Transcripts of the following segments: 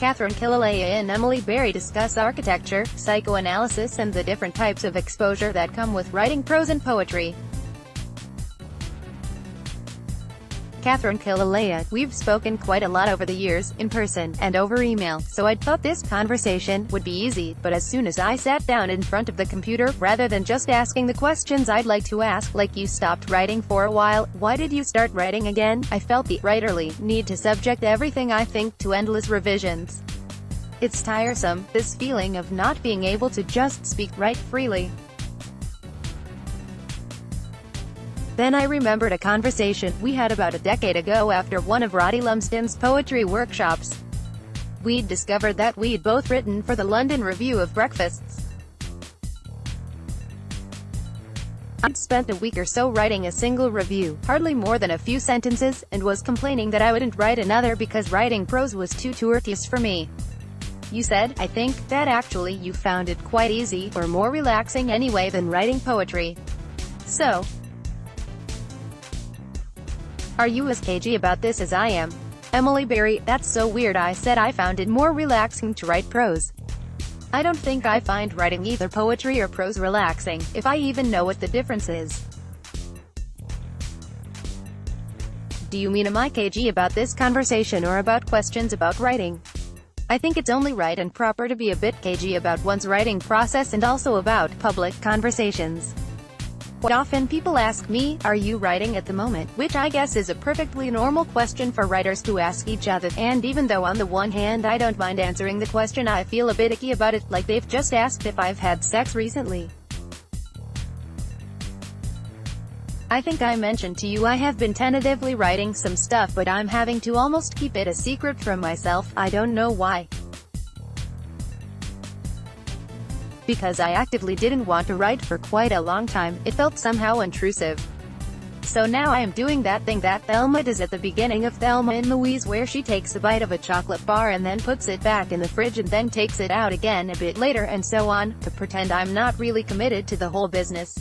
Katharine Kilalea and Emily Berry discuss architecture, psychoanalysis and the different types of exposure that come with writing prose and poetry. Katharine Kilalea: we've spoken quite a lot over the years, in person, and over email, so I'd thought this conversation would be easy, but as soon as I sat down in front of the computer, rather than just asking the questions I'd like to ask, like you stopped writing for a while, why did you start writing again, I felt the writerly need to subject everything I think to endless revisions. It's tiresome, this feeling of not being able to just write freely. Then I remembered a conversation we had about a decade ago after one of Roddy Lumsden's poetry workshops. We'd discovered that we'd both written for the London Review of Breakfasts. I'd spent a week or so writing a single review, hardly more than a few sentences, and was complaining that I wouldn't write another because writing prose was too tortuous for me. You said, I think, that actually you found it quite easy, or more relaxing anyway than writing poetry. So, are you as cagey about this as I am? Emily Berry: that's so weird. I said I found it more relaxing to write prose. I don't think I find writing either poetry or prose relaxing, if I even know what the difference is. Do you mean am I cagey about this conversation or about questions about writing? I think it's only right and proper to be a bit cagey about one's writing process and also about public conversations. Often people ask me, are you writing at the moment? Which I guess is a perfectly normal question for writers to ask each other, and even though on the one hand I don't mind answering the question, I feel a bit icky about it, like they've just asked if I've had sex recently. I think I mentioned to you I have been tentatively writing some stuff, but I'm having to almost keep it a secret from myself. I don't know why. Because I actively didn't want to write for quite a long time, it felt somehow intrusive. So now I am doing that thing that Thelma does at the beginning of Thelma and Louise, where she takes a bite of a chocolate bar and then puts it back in the fridge and then takes it out again a bit later and so on, to pretend I'm not really committed to the whole business.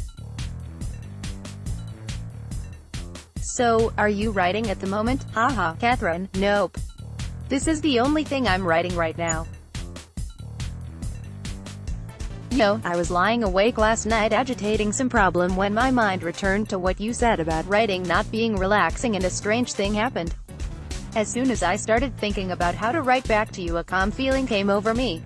So, are you writing at the moment? Haha, Katharine: nope. This is the only thing I'm writing right now. You know, I was lying awake last night agitating some problem when my mind returned to what you said about writing not being relaxing, and a strange thing happened. As soon as I started thinking about how to write back to you, a calm feeling came over me.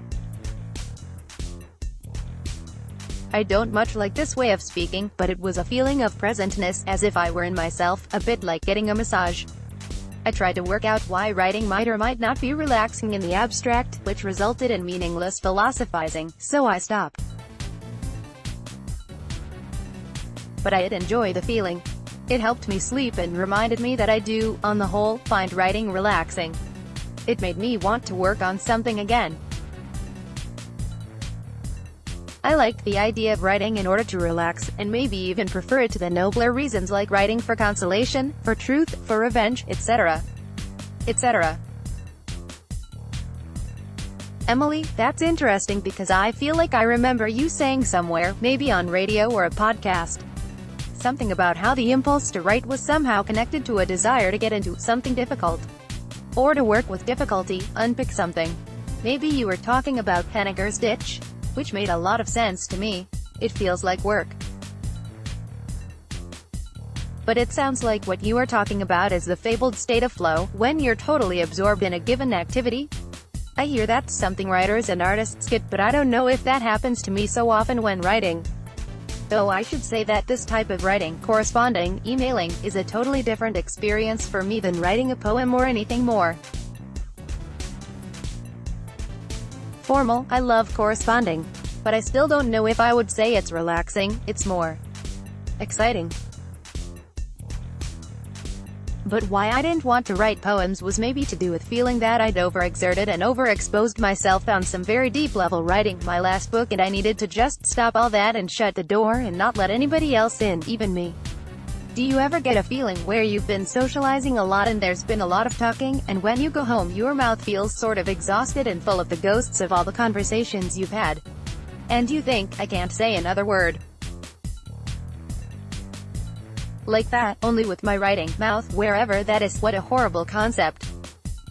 I don't much like this way of speaking, but it was a feeling of presentness, as if I were in myself, a bit like getting a massage. I tried to work out why writing might or might not be relaxing in the abstract, which resulted in meaningless philosophizing, so I stopped. But I did enjoy the feeling. It helped me sleep and reminded me that I do, on the whole, find writing relaxing. It made me want to work on something again. I liked the idea of writing in order to relax, and maybe even prefer it to the nobler reasons like writing for consolation, for truth, for revenge, etc. etc. Emily: that's interesting because I feel like I remember you saying somewhere, maybe on radio or a podcast, something about how the impulse to write was somehow connected to a desire to get into something difficult. Or to work with difficulty, unpick something. Maybe you were talking about Henniger's Ditch? Which made a lot of sense to me. It feels like work. But it sounds like what you are talking about is the fabled state of flow, when you're totally absorbed in a given activity. I hear that's something writers and artists get, but I don't know if that happens to me so often when writing. Though I should say that this type of writing, corresponding, emailing, is a totally different experience for me than writing a poem or anything more formal. I love corresponding, but I still don't know if I would say it's relaxing. It's more exciting. But why I didn't want to write poems was maybe to do with feeling that I'd overexerted and overexposed myself on some very deep level writing my last book, and I needed to just stop all that and shut the door and not let anybody else in, even me. Do you ever get a feeling where you've been socializing a lot and there's been a lot of talking, and when you go home your mouth feels sort of exhausted and full of the ghosts of all the conversations you've had? And you think, I can't say another word. Like that, only with my writing mouth, wherever that is. What a horrible concept.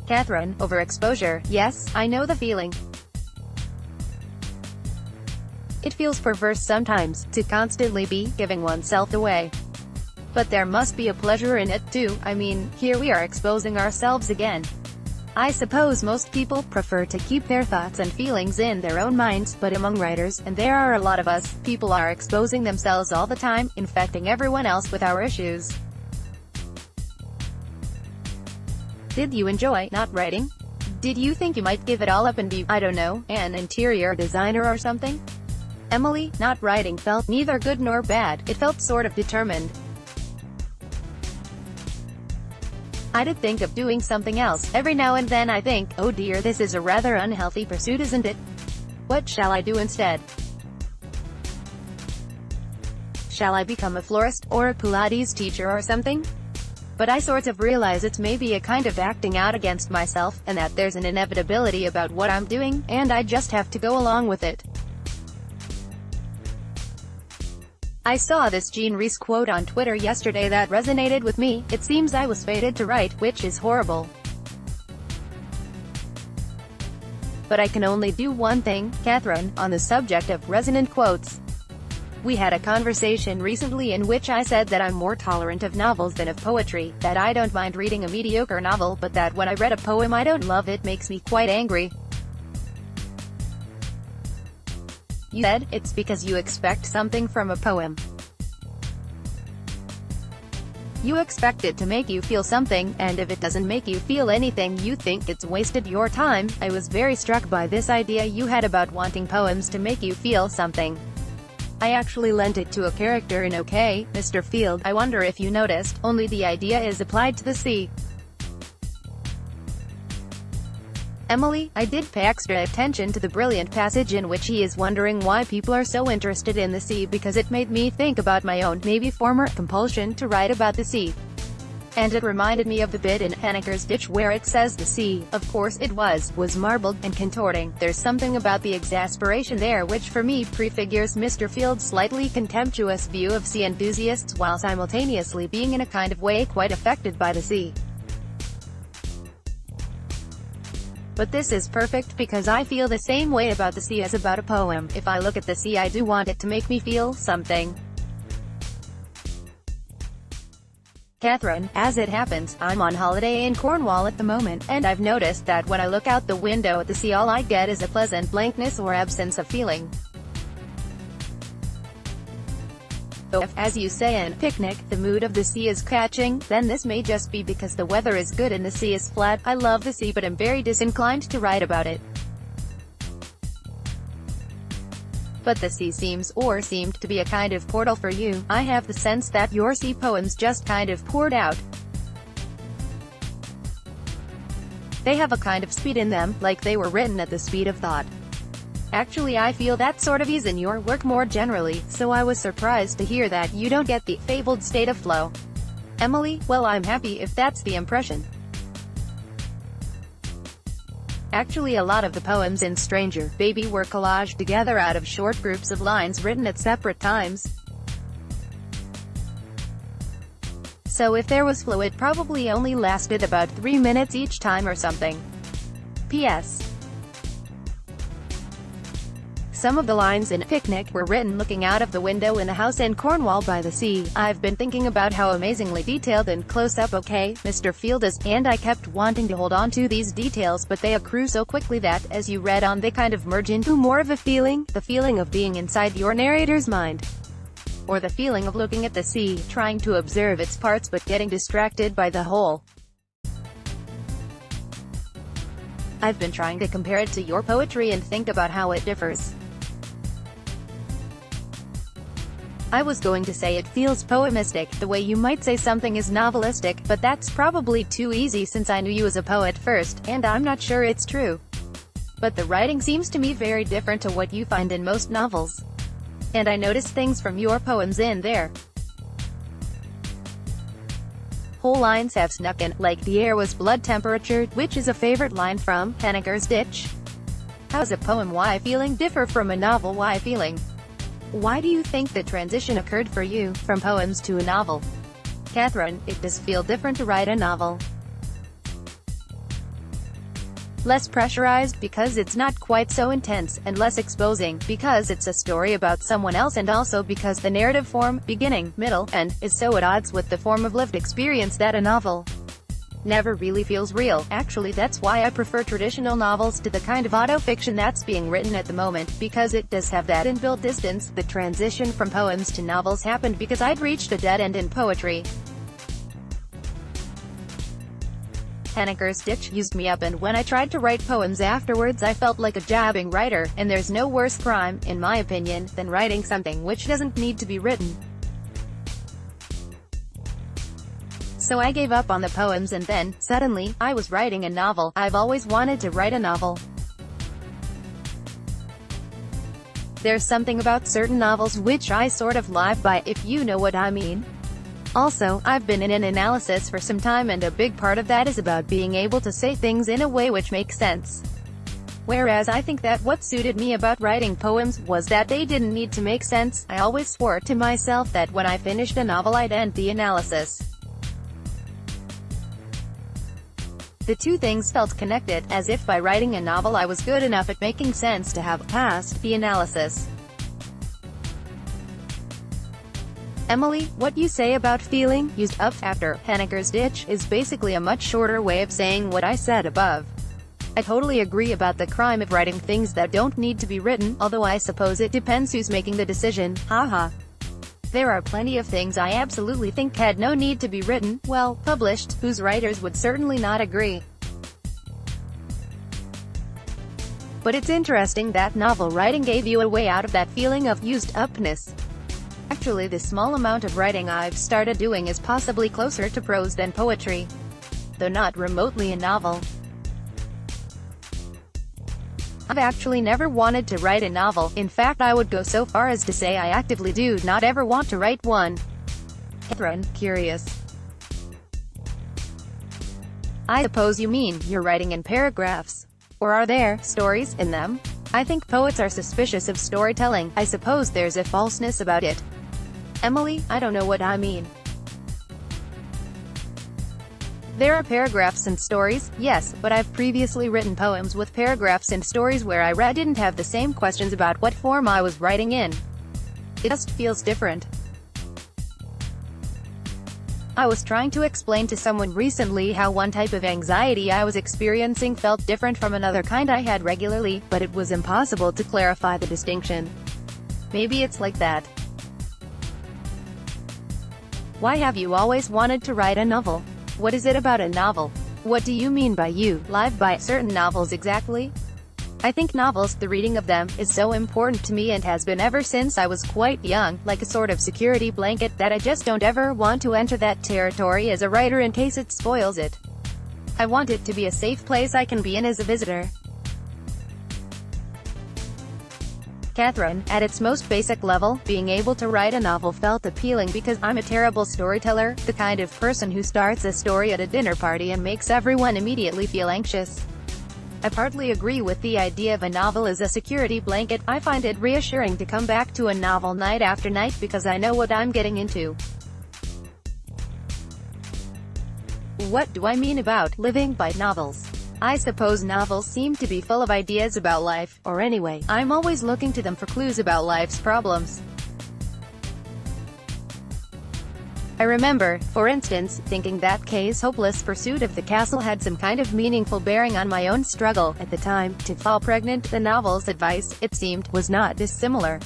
Katharine, overexposure. Yes, I know the feeling. It feels perverse sometimes, to constantly be giving oneself away. But there must be a pleasure in it too. I mean, here we are exposing ourselves again. I suppose most people prefer to keep their thoughts and feelings in their own minds, but among writers, and there are a lot of us, people are exposing themselves all the time, infecting everyone else with our issues. Did you enjoy not writing? Did you think you might give it all up and be, I don't know, an interior designer or something? Emily, not writing felt neither good nor bad, it felt sort of determined. I did think of doing something else. Every now and then I think, oh dear, this is a rather unhealthy pursuit, isn't it? What shall I do instead? Shall I become a florist, or a Pilates teacher or something? But I sort of realize it's maybe a kind of acting out against myself, and that there's an inevitability about what I'm doing, and I just have to go along with it. I saw this Jean Rhys quote on Twitter yesterday that resonated with me. It seems I was fated to write, which is horrible. But I can only do one thing. Katharine, on the subject of resonant quotes. We had a conversation recently in which I said that I'm more tolerant of novels than of poetry, that I don't mind reading a mediocre novel, but that when I read a poem I don't love it makes me quite angry. You said, it's because you expect something from a poem. You expect it to make you feel something, and if it doesn't make you feel anything, you think it's wasted your time. I was very struck by this idea you had about wanting poems to make you feel something. I actually lent it to a character in OK, Mr. Field. I wonder if you noticed, only the idea is applied to the sea. Emily, I did pay extra attention to the brilliant passage in which he is wondering why people are so interested in the sea, because it made me think about my own, maybe former, compulsion to write about the sea. And it reminded me of the bit in Henniker's Ditch where it says the sea, of course it was marbled, and contorting. There's something about the exasperation there which for me prefigures Mr. Field's slightly contemptuous view of sea enthusiasts while simultaneously being in a kind of way quite affected by the sea. But this is perfect because I feel the same way about the sea as about a poem. If I look at the sea I do want it to make me feel something. Katharine, as it happens, I'm on holiday in Cornwall at the moment, and I've noticed that when I look out the window at the sea all I get is a pleasant blankness or absence of feeling. So if, as you say in Picnic, the mood of the sea is catching, then this may just be because the weather is good and the sea is flat. I love the sea but am very disinclined to write about it. But the sea seemed to be a kind of portal for you. I have the sense that your sea poems just kind of poured out. They have a kind of speed in them, like they were written at the speed of thought. Actually I feel that sort of ease in your work more generally, so I was surprised to hear that you don't get the fabled state of flow. Emily, well I'm happy if that's the impression. Actually a lot of the poems in Stranger, Baby were collaged together out of short groups of lines written at separate times. So if there was flow it probably only lasted about 3 minutes each time or something. P.S. Some of the lines in Picnic were written looking out of the window in a house in Cornwall by the sea. I've been thinking about how amazingly detailed and close-up OK, Mr. Field is, and I kept wanting to hold on to these details but they accrue so quickly that, as you read on they kind of merge into more of a feeling, the feeling of being inside your narrator's mind. Or the feeling of looking at the sea, trying to observe its parts but getting distracted by the whole. I've been trying to compare it to your poetry and think about how it differs. I was going to say it feels poemistic, the way you might say something is novelistic, but that's probably too easy since I knew you as a poet first, and I'm not sure it's true. But the writing seems to me very different to what you find in most novels. And I noticed things from your poems in there. Whole lines have snuck in, like the air was blood temperature, which is a favorite line from Henniker's Ditch. How's a poem Why Feeling differ from a novel Why Feeling? Why do you think the transition occurred for you, from poems to a novel? Katharine, it does feel different to write a novel. Less pressurized, because it's not quite so intense, and less exposing, because it's a story about someone else, and also because the narrative form, beginning, middle, end, is so at odds with the form of lived experience that a novel never really feels real. Actually, that's why I prefer traditional novels to the kind of auto-fiction that's being written at the moment, because it does have that inbuilt distance. The transition from poems to novels happened because I'd reached a dead end in poetry. Henniker's ditch used me up, and when I tried to write poems afterwards I felt like a jabbing writer, and there's no worse crime, in my opinion, than writing something which doesn't need to be written. So I gave up on the poems, and then, suddenly, I was writing a novel. I've always wanted to write a novel. There's something about certain novels which I sort of live by, if you know what I mean. Also, I've been in an analysis for some time, and a big part of that is about being able to say things in a way which makes sense. Whereas I think that what suited me about writing poems was that they didn't need to make sense. I always swore to myself that when I finished a novel I'd end the analysis. The two things felt connected, as if by writing a novel I was good enough at making sense to have passed the analysis. Emily, what you say about feeling used up after Henniker's ditch is basically a much shorter way of saying what I said above. I totally agree about the crime of writing things that don't need to be written, although I suppose it depends who's making the decision, haha. There are plenty of things I absolutely think had no need to be written, well, published, whose writers would certainly not agree. But it's interesting that novel writing gave you a way out of that feeling of used-upness. Actually, the small amount of writing I've started doing is possibly closer to prose than poetry, though not remotely a novel. I've actually never wanted to write a novel. In fact, I would go so far as to say I actively do not ever want to write one. Katharine, curious. I suppose you mean, you're writing in paragraphs. Or are there stories in them? I think poets are suspicious of storytelling. I suppose there's a falseness about it. Emily, I don't know what I mean. There are paragraphs and stories, yes, but I've previously written poems with paragraphs and stories where I didn't have the same questions about what form I was writing in. It just feels different. I was trying to explain to someone recently how one type of anxiety I was experiencing felt different from another kind I had regularly, but it was impossible to clarify the distinction. Maybe it's like that. Why have you always wanted to write a novel? What is it about a novel? What do you mean by you live by certain novels exactly? I think novels, the reading of them, is so important to me and has been ever since I was quite young, like a sort of security blanket that I just don't ever want to enter that territory as a writer in case it spoils it. I want it to be a safe place I can be in as a visitor. Katharine, at its most basic level, being able to write a novel felt appealing because I'm a terrible storyteller, the kind of person who starts a story at a dinner party and makes everyone immediately feel anxious. I partly agree with the idea of a novel as a security blanket. I find it reassuring to come back to a novel night after night because I know what I'm getting into. What do I mean about living by novels? I suppose novels seem to be full of ideas about life, or anyway, I'm always looking to them for clues about life's problems. I remember, for instance, thinking that Kay's hopeless pursuit of the castle had some kind of meaningful bearing on my own struggle, at the time, to fall pregnant. The novel's advice, it seemed, was not dissimilar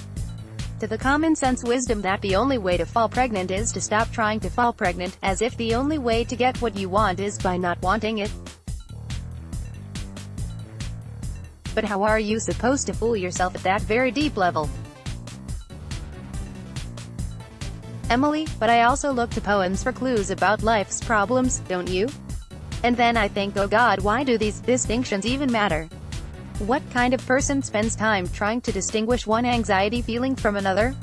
to the common-sense wisdom that the only way to fall pregnant is to stop trying to fall pregnant, as if the only way to get what you want is by not wanting it. But how are you supposed to fool yourself at that very deep level? Emily, but I also look to poems for clues about life's problems, don't you? And then I think, oh God, why do these distinctions even matter? What kind of person spends time trying to distinguish one anxiety feeling from another?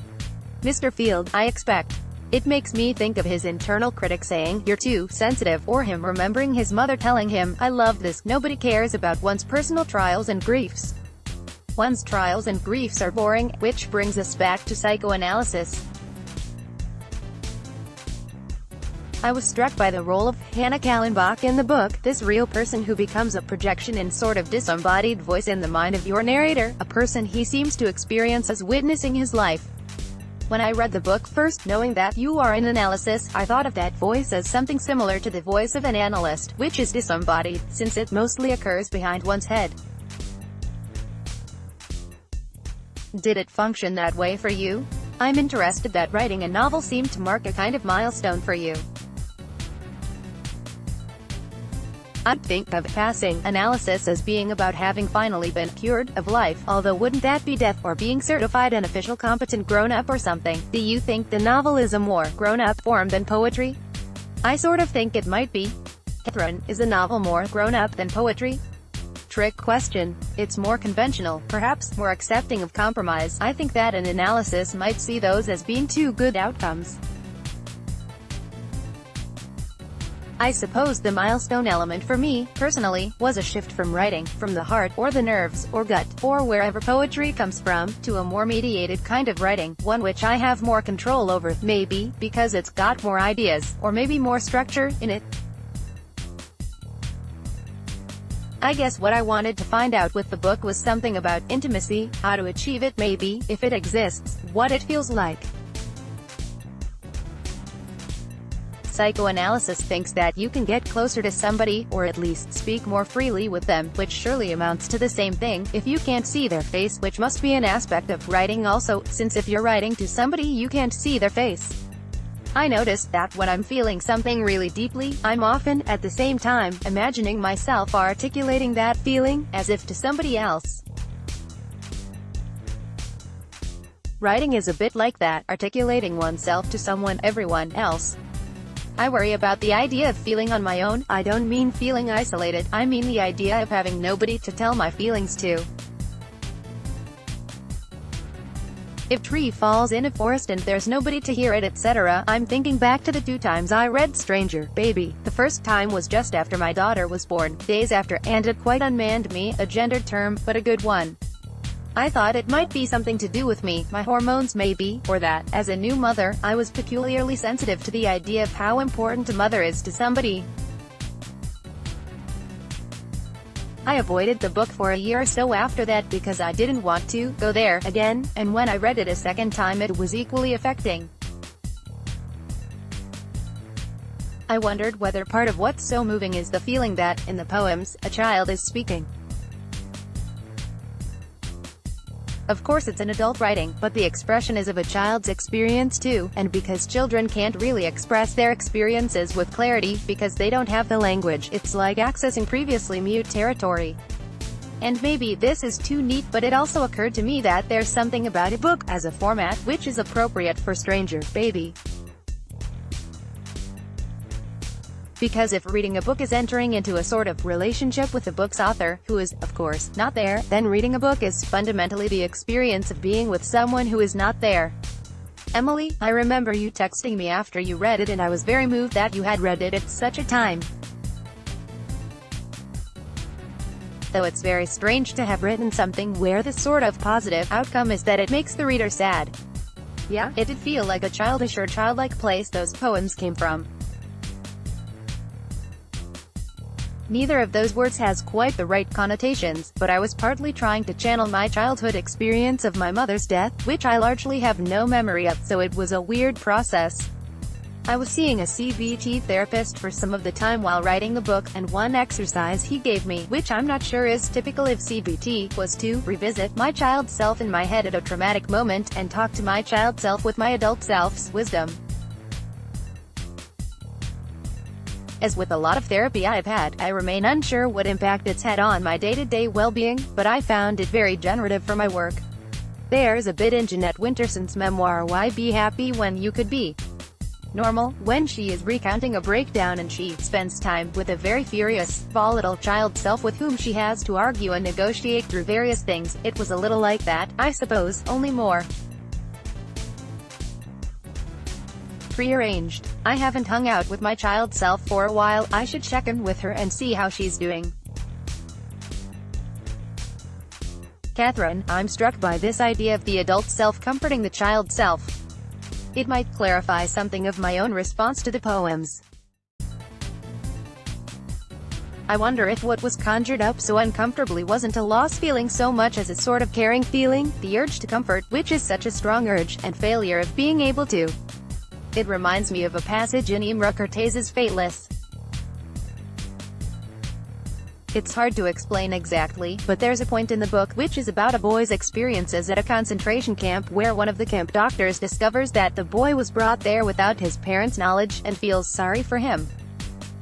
Mr. Field, I expect. It makes me think of his internal critic saying, "You're too sensitive," or him remembering his mother telling him, "I love this, nobody cares about one's personal trials and griefs. One's trials and griefs are boring," which brings us back to psychoanalysis. I was struck by the role of Hannah Kallenbach in the book, this real person who becomes a projection and sort of disembodied voice in the mind of your narrator, a person he seems to experience as witnessing his life. When I read the book first, knowing that you are in analysis, I thought of that voice as something similar to the voice of an analyst, which is disembodied, since it mostly occurs behind one's head. Did it function that way for you? I'm interested that writing a novel seemed to mark a kind of milestone for you. I'd think of passing analysis as being about having finally been cured of life, although wouldn't that be death, or being certified an official competent grown-up or something? Do you think the novel is a more grown-up form than poetry? I sort of think it might be. Katharine, is a novel more grown-up than poetry? Trick question. It's more conventional, perhaps more accepting of compromise. I think that an analysis might see those as being two good outcomes. I suppose the milestone element for me, personally, was a shift from writing, from the heart, or the nerves, or gut, or wherever poetry comes from, to a more mediated kind of writing, one which I have more control over, maybe, because it's got more ideas, or maybe more structure, in it. I guess what I wanted to find out with the book was something about intimacy, how to achieve it, maybe, if it exists, what it feels like. Psychoanalysis thinks that you can get closer to somebody, or at least speak more freely with them, which surely amounts to the same thing, if you can't see their face, which must be an aspect of writing also, since if you're writing to somebody you can't see their face. I noticed that when I'm feeling something really deeply, I'm often, at the same time, imagining myself articulating that feeling, as if to somebody else. Writing is a bit like that, articulating oneself to someone, everyone else. I worry about the idea of feeling on my own. I don't mean feeling isolated, I mean the idea of having nobody to tell my feelings to. If tree falls in a forest and there's nobody to hear it, etc. I'm thinking back to the 2 times I read Stranger, Baby. The first time was just after my daughter was born, days after, and it quite unmanned me, a gendered term, but a good one. I thought it might be something to do with me, my hormones maybe, or that, as a new mother, I was peculiarly sensitive to the idea of how important a mother is to somebody. I avoided the book for a year or so after that because I didn't want to go there again, and when I read it a second time it was equally affecting. I wondered whether part of what's so moving is the feeling that, in the poems, a child is speaking. Of course it's an adult writing, but the expression is of a child's experience too, and because children can't really express their experiences with clarity, because they don't have the language, it's like accessing previously mute territory. And maybe this is too neat, but it also occurred to me that there's something about a book, as a format, which is appropriate for Stranger, Baby. Because if reading a book is entering into a sort of relationship with the book's author, who is, of course, not there, then reading a book is fundamentally the experience of being with someone who is not there. Emily, I remember you texting me after you read it and I was very moved that you had read it at such a time. Though it's very strange to have written something where the sort of positive outcome is that it makes the reader sad. Yeah, it did feel like a childish or childlike place those poems came from. Neither of those words has quite the right connotations, but I was partly trying to channel my childhood experience of my mother's death, which I largely have no memory of, so it was a weird process. I was seeing a CBT therapist for some of the time while writing the book, and one exercise he gave me, which I'm not sure is typical of CBT, was to revisit my child self in my head at a traumatic moment, and talk to my child self with my adult self's wisdom. As with a lot of therapy I've had, I remain unsure what impact it's had on my day-to-day well-being, but I found it very generative for my work. There's a bit in Jeanette Winterson's memoir Why Be Happy When You Could Be Normal, when she is recounting a breakdown and she spends time with a very furious, volatile child self with whom she has to argue and negotiate through various things. It was a little like that, I suppose, only more prearranged. I haven't hung out with my child self for a while. I should check in with her and see how she's doing. Katharine, I'm struck by this idea of the adult self comforting the child self. It might clarify something of my own response to the poems. I wonder if what was conjured up so uncomfortably wasn't a lost feeling so much as a sort of caring feeling, the urge to comfort, which is such a strong urge, and failure of being able to. It reminds me of a passage in Imre Kertész's Fateless. It's hard to explain exactly, but there's a point in the book which is about a boy's experiences at a concentration camp where one of the camp doctors discovers that the boy was brought there without his parents' knowledge, and feels sorry for him.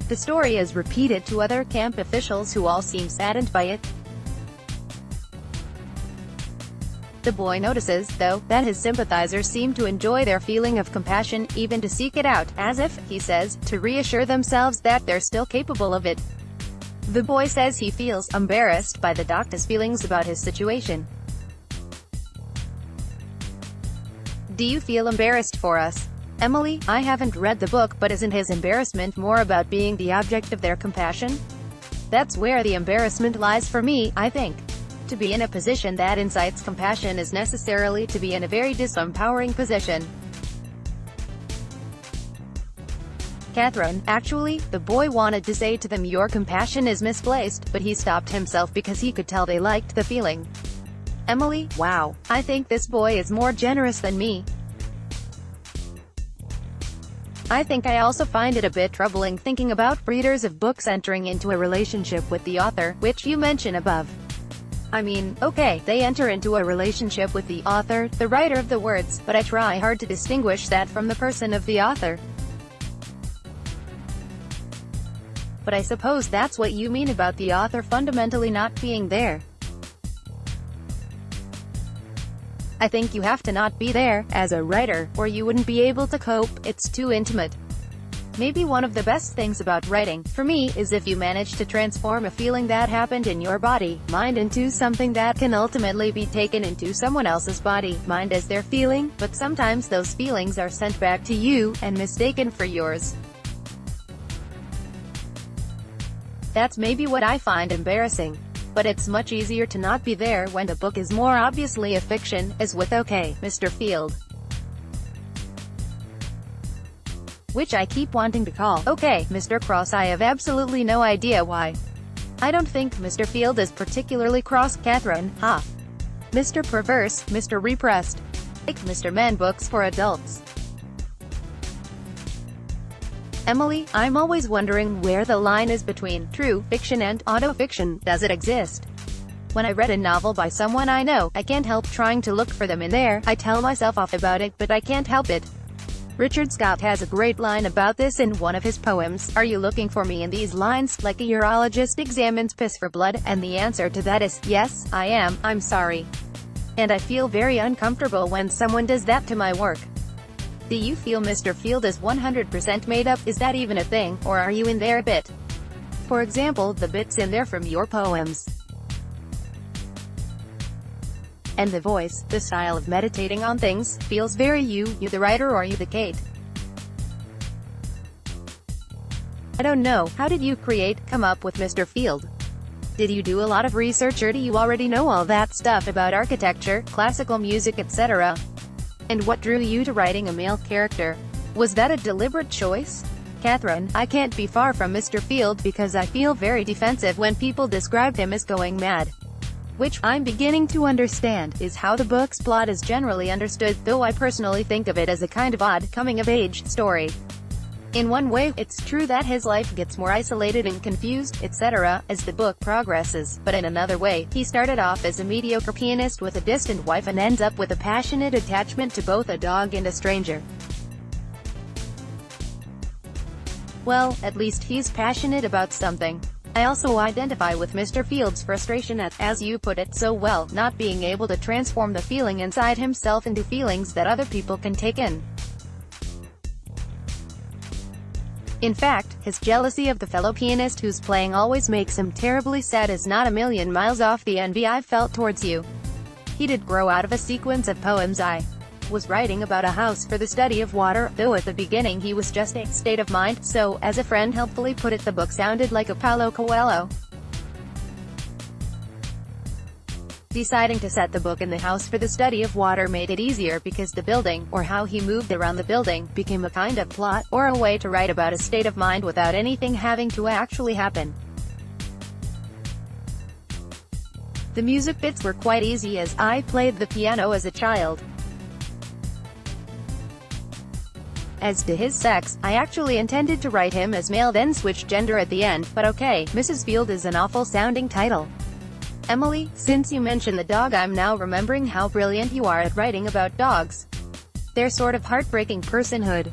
The story is repeated to other camp officials who all seem saddened by it. The boy notices, though, that his sympathizers seem to enjoy their feeling of compassion, even to seek it out, as if, he says, to reassure themselves that they're still capable of it. The boy says he feels embarrassed by the doctor's feelings about his situation. Do you feel embarrassed for us? Emily, I haven't read the book, but isn't his embarrassment more about being the object of their compassion? That's where the embarrassment lies for me, I think. To be in a position that incites compassion is necessarily to be in a very disempowering position. Katharine, actually, the boy wanted to say to them your compassion is misplaced, but he stopped himself because he could tell they liked the feeling. Emily, wow, I think this boy is more generous than me. I think I also find it a bit troubling thinking about readers of books entering into a relationship with the author, which you mention above. I mean, okay, they enter into a relationship with the author, the writer of the words, but I try hard to distinguish that from the person of the author. But I suppose that's what you mean about the author fundamentally not being there. I think you have to not be there, as a writer, or you wouldn't be able to cope, it's too intimate. Maybe one of the best things about writing, for me, is if you manage to transform a feeling that happened in your body, mind into something that can ultimately be taken into someone else's body, mind as their feeling, but sometimes those feelings are sent back to you, and mistaken for yours. That's maybe what I find embarrassing. But it's much easier to not be there when the book is more obviously a fiction, as with OK, Mr. Field. Which I keep wanting to call OK, Mr. Cross. I have absolutely no idea why. I don't think Mr. Field is particularly cross, Katharine, ha. Mr. Perverse, Mr. Repressed. Like Mr. Men books for adults. Emily, I'm always wondering where the line is between true fiction and autofiction. Does it exist? When I read a novel by someone I know, I can't help trying to look for them in there. I tell myself off about it, but I can't help it. Richard Scott has a great line about this in one of his poems. Are you looking for me in these lines, like a urologist examines piss for blood? And the answer to that is, yes, I am, I'm sorry. And I feel very uncomfortable when someone does that to my work. Do you feel Mr. Field is 100% made up? Is that even a thing, or are you in there a bit? For example, the bits in there from your poems. And the voice, the style of meditating on things, feels very you the writer, or you the Kate? I don't know, how did you come up with Mr. Field? Did you do a lot of research, or do you already know all that stuff about architecture, classical music, etc.? And what drew you to writing a male character? Was that a deliberate choice? Katharine, I can't be far from Mr. Field because I feel very defensive when people describe him as going mad. Which, I'm beginning to understand, is how the book's plot is generally understood, though I personally think of it as a kind of odd, coming-of-age story. In one way, it's true that his life gets more isolated and confused, etc., as the book progresses, but in another way, he started off as a mediocre pianist with a distant wife and ends up with a passionate attachment to both a dog and a stranger. Well, at least he's passionate about something. I also identify with Mr. Field's frustration at, as you put it so well, not being able to transform the feeling inside himself into feelings that other people can take in. In fact, his jealousy of the fellow pianist whose playing always makes him terribly sad is not a million miles off the envy I've felt towards you. He did grow out of a sequence of poems I was writing about a house for the study of water, though at the beginning he was just a state of mind, so, as a friend helpfully put it, the book sounded like a Paulo Coelho. Deciding to set the book in the house for the study of water made it easier because the building, or how he moved around the building, became a kind of plot, or a way to write about a state of mind without anything having to actually happen. The music bits were quite easy as I played the piano as a child. As to his sex, I actually intended to write him as male then switch gender at the end, but okay, Mrs. Field is an awful sounding title. Emily, since you mentioned the dog, I'm now remembering how brilliant you are at writing about dogs. Their sort of heartbreaking personhood.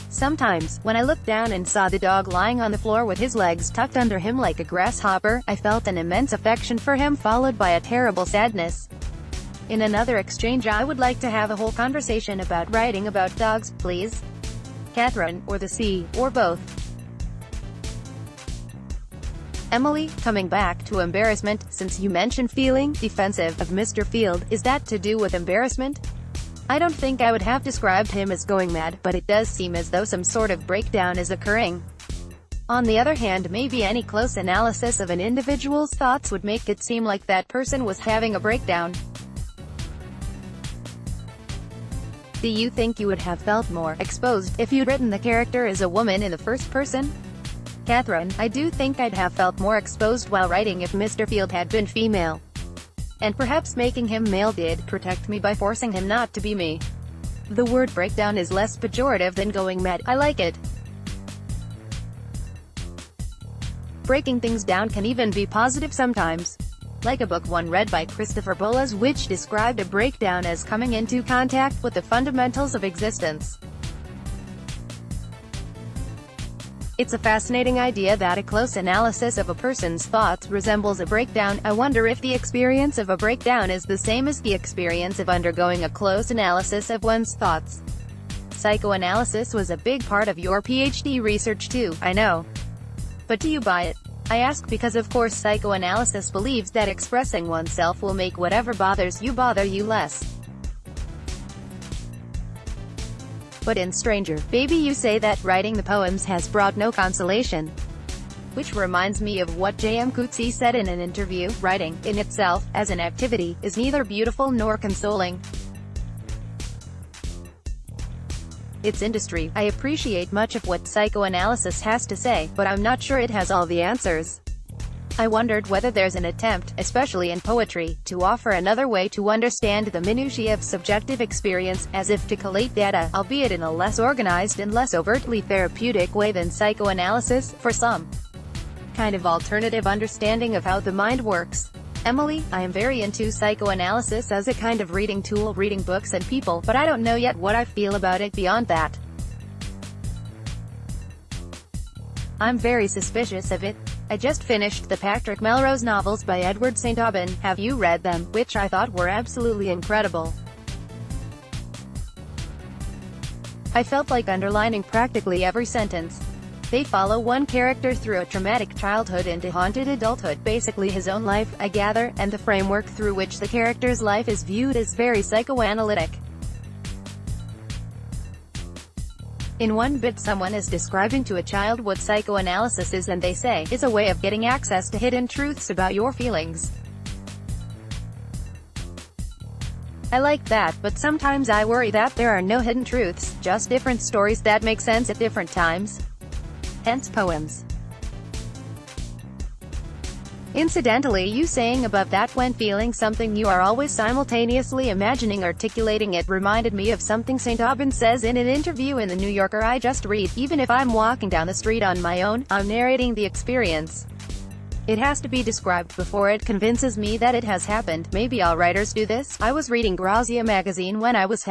Sometimes, when I looked down and saw the dog lying on the floor with his legs tucked under him like a grasshopper, I felt an immense affection for him followed by a terrible sadness. In another exchange I would like to have a whole conversation about writing about dogs, please. Catherine, or the sea, or both. Emily, coming back to embarrassment, since you mentioned feeling defensive of Mr. Field, is that to do with embarrassment? I don't think I would have described him as going mad, but it does seem as though some sort of breakdown is occurring. On the other hand, maybe any close analysis of an individual's thoughts would make it seem like that person was having a breakdown. Do you think you would have felt more exposed if you'd written the character as a woman in the first person? Catherine, I do think I'd have felt more exposed while writing if Mr. Field had been female. And perhaps making him male did protect me by forcing him not to be me. The word breakdown is less pejorative than going mad. I like it. Breaking things down can even be positive sometimes. Like a book one read by Christopher Bolas which described a breakdown as coming into contact with the fundamentals of existence. It's a fascinating idea that a close analysis of a person's thoughts resembles a breakdown. I wonder if the experience of a breakdown is the same as the experience of undergoing a close analysis of one's thoughts. Psychoanalysis was a big part of your PhD research too, I know. But do you buy it? I ask because of course psychoanalysis believes that expressing oneself will make whatever bothers you less. But in Stranger, Baby you say that writing the poems has brought no consolation. Which reminds me of what J.M. Coetzee said in an interview, writing, in itself, as an activity, is neither beautiful nor consoling. It's industry. I appreciate much of what psychoanalysis has to say, but I'm not sure it has all the answers. I wondered whether there's an attempt, especially in poetry, to offer another way to understand the minutiae of subjective experience, as if to collate data, albeit in a less organized and less overtly therapeutic way than psychoanalysis, for some kind of alternative understanding of how the mind works. Emily, I am very into psychoanalysis as a kind of reading tool, reading books and people, but I don't know yet what I feel about it beyond that. I'm very suspicious of it. I just finished the Patrick Melrose novels by Edward St. Aubyn. Have you read them? Which I thought were absolutely incredible. I felt like underlining practically every sentence. They follow one character through a traumatic childhood into haunted adulthood, basically his own life, I gather, and the framework through which the character's life is viewed is very psychoanalytic. In one bit someone is describing to a child what psychoanalysis is and they say, is a way of getting access to hidden truths about your feelings. I like that, but sometimes I worry that there are no hidden truths, just different stories that make sense at different times. Hence poems. Incidentally, you saying above that when feeling something you are always simultaneously imagining articulating it reminded me of something St. Aubyn says in an interview in The New Yorker I just read, even if I'm walking down the street on my own, I'm narrating the experience. It has to be described before it convinces me that it has happened. Maybe all writers do this. I was reading Grazia magazine when I was